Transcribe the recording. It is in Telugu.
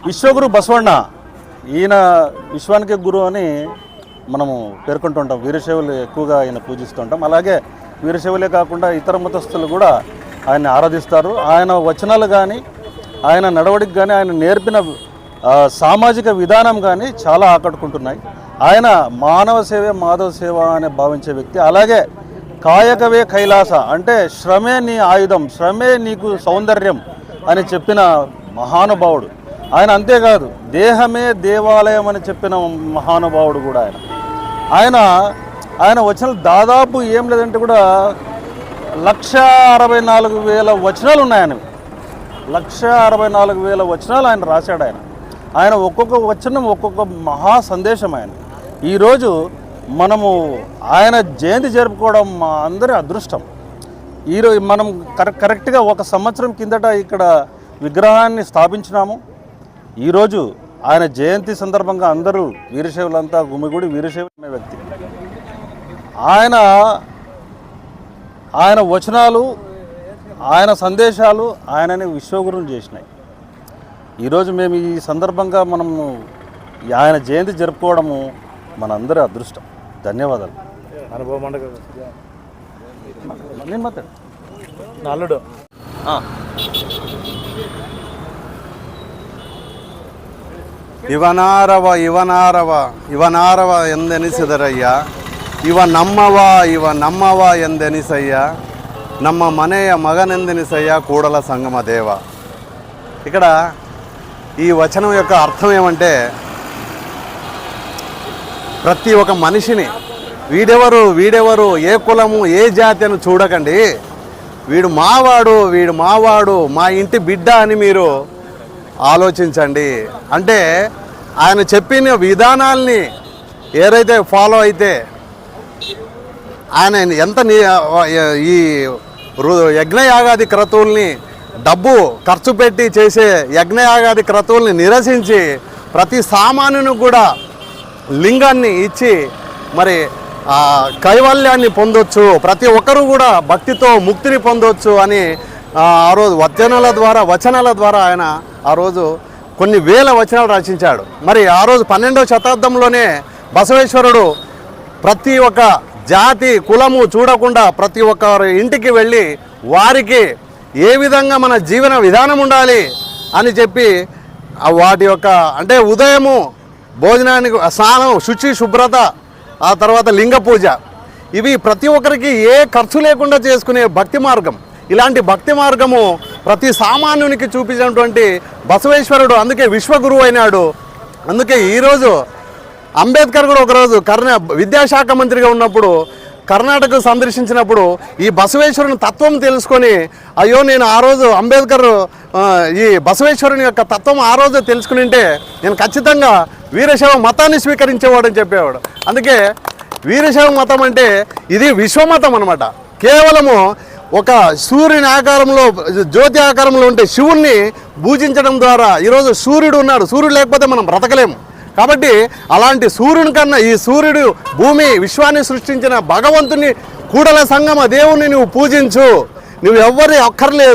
విశ్వగురు బసవಣ್ణ ఈయన విశ్వానికి గురు అని మనము పేర్కొంటుంటాం. వీరశైవులు ఎక్కువగా ఆయన పూజిస్తుంటాం. అలాగే వీరశైవులే కాకుండా ఇతర మతస్థులు కూడా ఆయన్ని ఆరాధిస్తారు. ఆయన వచనాలు కానీ ఆయన నడవడికి కానీ ఆయన నేర్పిన సామాజిక విధానం కానీ చాలా ఆకట్టుకుంటున్నాయి. ఆయన మానవ సేవే మాధవ సేవ అని భావించే వ్యక్తి. అలాగే కాయకవే కైలాస అంటే శ్రమే నీ ఆయుధం, శ్రమే నీకు సౌందర్యం అని చెప్పిన మహానుభావుడు ఆయన. అంతేకాదు దేహమే దేవాలయం అని చెప్పిన మహానుభావుడు కూడా ఆయన వచనాలు దాదాపు ఏం లేదంటే కూడా 1,64,000 వచనాలు ఉన్నాయి. 1,64,000 వచనాలు ఆయన రాశాడు. ఆయన ఒక్కొక్క వచనం ఒక్కొక్క మహా సందేశం. ఆయన ఈరోజు మనము ఆయన జయంతి జరుపుకోవడం మా అందరి అదృష్టం. ఈరోజు మనం కరెక్ట్గా 1 సంవత్సరం కిందట ఇక్కడ విగ్రహాన్ని స్థాపించినాము. ఈరోజు ఆయన జయంతి సందర్భంగా అందరూ వీరశైవులంతా గుమిగూడి వీరశైవ వ్యక్తి. ఆయన వచనాలు ఆయన సందేశాలు ఆయనని విశ్వగురుని చేసినాయి. ఈరోజు మేము ఈ సందర్భంగా మనము ఆయన జయంతి జరుపుకోవడము మనందరి అదృష్టం. ధన్యవాదాలు. నేను మాట్లాడు నల్లుడు ಇವನಾರವ ಎಂದೆನಿಸಿದರಯ್ಯ ಇವ ನಮ್ಮವ ಎಂದೆನಿಸಯ್ಯ ನಮ್ಮ ಮನೆಯ ಮಗನೆಂದೆನಿಸಯ್ಯ కూడల సంగమ దేవ. ఇక్కడ ఈ వచనం యొక్క అర్థం ఏమంటే ప్రతి ఒక్క మనిషిని వీడెవరు ఏ కులము ఏ జాతి అని చూడకండి, వీడు మావాడు మా ఇంటి బిడ్డ అని మీరు ఆలోచించండి. అంటే ఆయన చెప్పిన విధానాల్ని ఏదైతే ఫాలో అయితే ఆయన ఎంత ఈ యజ్ఞయాగాది క్రతువుల్ని డబ్బు ఖర్చు పెట్టి చేసే యజ్ఞయాగాది క్రతువుల్ని నిరసించి ప్రతి సామాన్యుని కూడా లింగాన్ని ఇచ్చి మరి కైవల్యాన్ని పొందొచ్చు, ప్రతి ఒక్కరూ కూడా భక్తితో ముక్తిని పొందొచ్చు అని ఆ రోజు వచనాల ద్వారా ఆయన ఆ రోజు కొన్ని వేల వచనాలు రచించాడు. మరి ఆ రోజు 12వ శతాబ్దంలోనే బసవేశ్వరుడు ప్రతి ఒక్క జాతి కులము చూడకుండా ప్రతి ఒక్కరి ఇంటికి వెళ్ళి వారికి ఏ విధంగా మన జీవన విధానం ఉండాలి అని చెప్పి వాటి యొక్క అంటే ఉదయము భోజనానికి స్నానం, శుచి, శుభ్రత, ఆ తర్వాత లింగ పూజ, ఇవి ప్రతి ఒక్కరికి ఏ ఖర్చు లేకుండా చేసుకునే భక్తి మార్గం. ఇలాంటి భక్తి మార్గము ప్రతి సామాన్యునికి చూపించినటువంటి బసవేశ్వరుడు అందుకే విశ్వగురువు అయినాడు. అందుకే ఈరోజు అంబేద్కర్ కూడా ఒకరోజు విద్యాశాఖ మంత్రిగా ఉన్నప్పుడు కర్ణాటక సందర్శించినప్పుడు ఈ బసవేశ్వరుని తత్వం తెలుసుకొని అయ్యో నేను ఆ రోజు అంబేద్కర్ ఈ బసవేశ్వరుని యొక్క తత్వం ఆ రోజు తెలుసుకుని ఉంటే నేను ఖచ్చితంగా వీరశైవ మతాన్ని స్వీకరించేవాడని చెప్పేవాడు. అందుకే వీరశైవ మతం అంటే ఇది విశ్వమతం అన్నమాట. కేవలము ఒక సూర్యుని ఆకారంలో జ్యోతి ఆకారంలో ఉంటే శివుణ్ణి పూజించడం ద్వారా ఈరోజు సూర్యుడు ఉన్నాడు, సూర్యుడు లేకపోతే మనం బ్రతకలేము. కాబట్టి అలాంటి సూర్యుని కన్నా ఈ సూర్యుడు భూమి విశ్వాన్ని సృష్టించిన భగవంతుని కూడల సంగమ దేవుణ్ణి నువ్వు పూజించు, నువ్వు ఎవ్వరి అక్కర్లేదు.